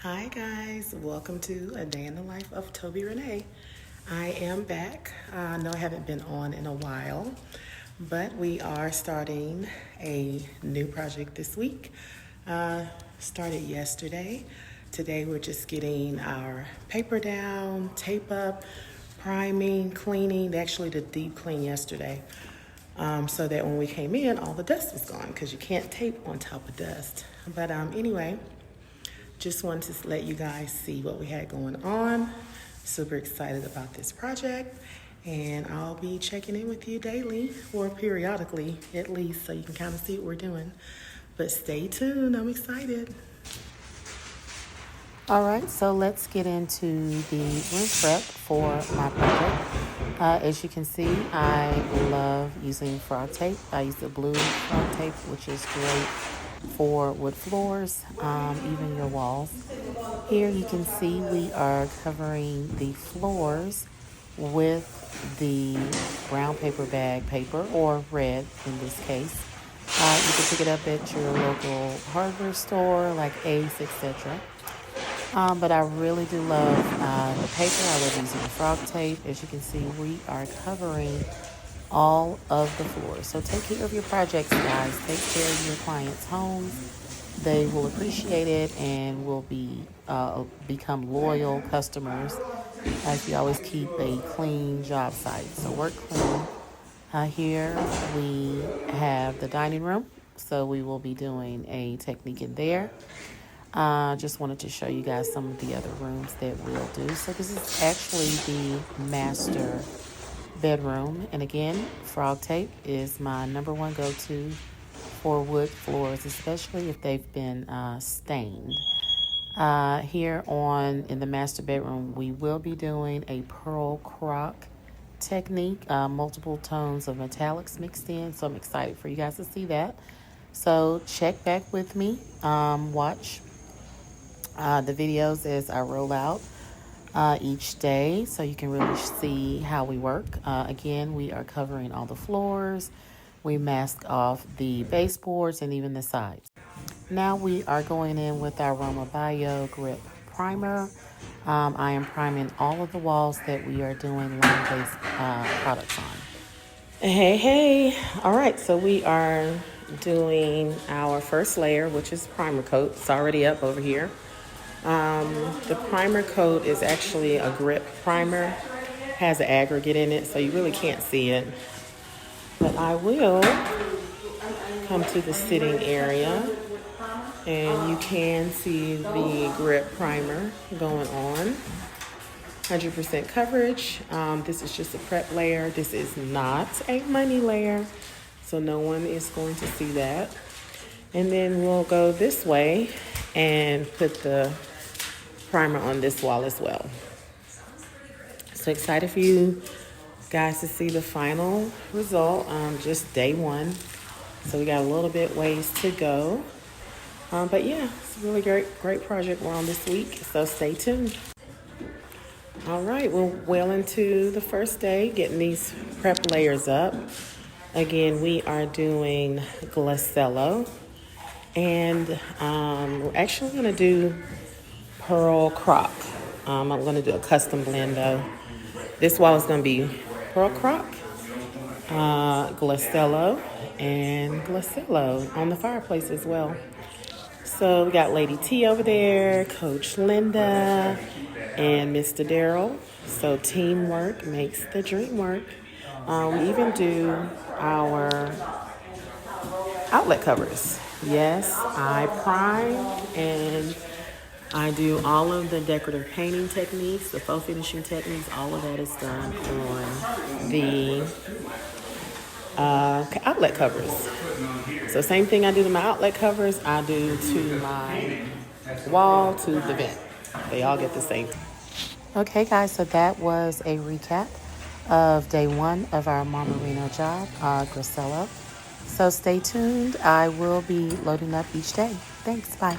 Hi guys, welcome to A Day in the Life of Toby Renee. I am back. I know I haven't been on in a while, but we are starting a new project this week. Started yesterday. Today we're just getting our paper down, tape up, priming, cleaning. They actually did deep clean yesterday. So that when we came in, all the dust was gone because you can't tape on top of dust. But anyway, just wanted to let you guys see what we had going on. Super excited about this project, and I'll be checking in with you daily or periodically at least so you can kind of see what we're doing. But stay tuned, I'm excited. All right, so let's get into the room prep for my project. As you can see, I love using frog tape. I use the blue frog tape, which is great for wood floors, even your walls. Here you can see we are covering the floors with the brown paper bag paper, or red in this case. You can pick it up at your local hardware store like Ace, etc. But I really do love the paper. I love using the frog tape. As you can see, we are covering all of the floors. So take care of your projects, guys. Take care of your clients' homes. They will appreciate it and will become loyal customers as you always keep a clean job site. So work clean. Here we have the dining room. So we will be doing a technique in there. Just wanted to show you guys some of the other rooms that we'll do. So this is actually the master bedroom. And again, frog tape is my number one go-to for wood floors, especially if they've been stained. Here in the master bedroom, we will be doing a pearl croc technique, multiple tones of metallics mixed in. So I'm excited for you guys to see that. So check back with me, watch the videos as I roll out each day so you can really see how we work. Again, we are covering all the floors. We mask off the baseboards and even the sides. Now we are going in with our Roma Bio Grip Primer. I am priming all of the walls that we are doing line-based products on. Hey. All right, so we are doing our first layer, which is primer coat. It's already up over here. The primer coat is actually a grip primer. Has an aggregate in it, so you really can't see it. But I will come to the sitting area, and you can see the grip primer going on. 100% coverage. This is just a prep layer. This is not a money layer, so no one is going to see that. And then we'll go this way and put the primer on this wall as well. So excited for you guys to see the final result. Just day one, so we got a little bit ways to go. But yeah, it's a really great project we're on this week, so stay tuned. All right, we're well into the first day, getting these prep layers up. Again, we are doing Grassello, and we're actually going to do pearl croc. I'm going to do a custom blend though. This wall is going to be pearl croc, Grassello, and Grassello on the fireplace as well. So we got Lady T over there, Coach Linda, and Mr. Daryl. So teamwork makes the dream work. We even do our outlet covers. Yes, I prime and I do all of the decorative painting techniques, the faux finishing techniques. All of that is done on the outlet covers. So same thing I do to my outlet covers, I do to my wall, to the vent. They all get the same. Okay guys, so that was a recap of day one of our Marmarino job, Grassello. So stay tuned. I will be loading up each day. Thanks, bye.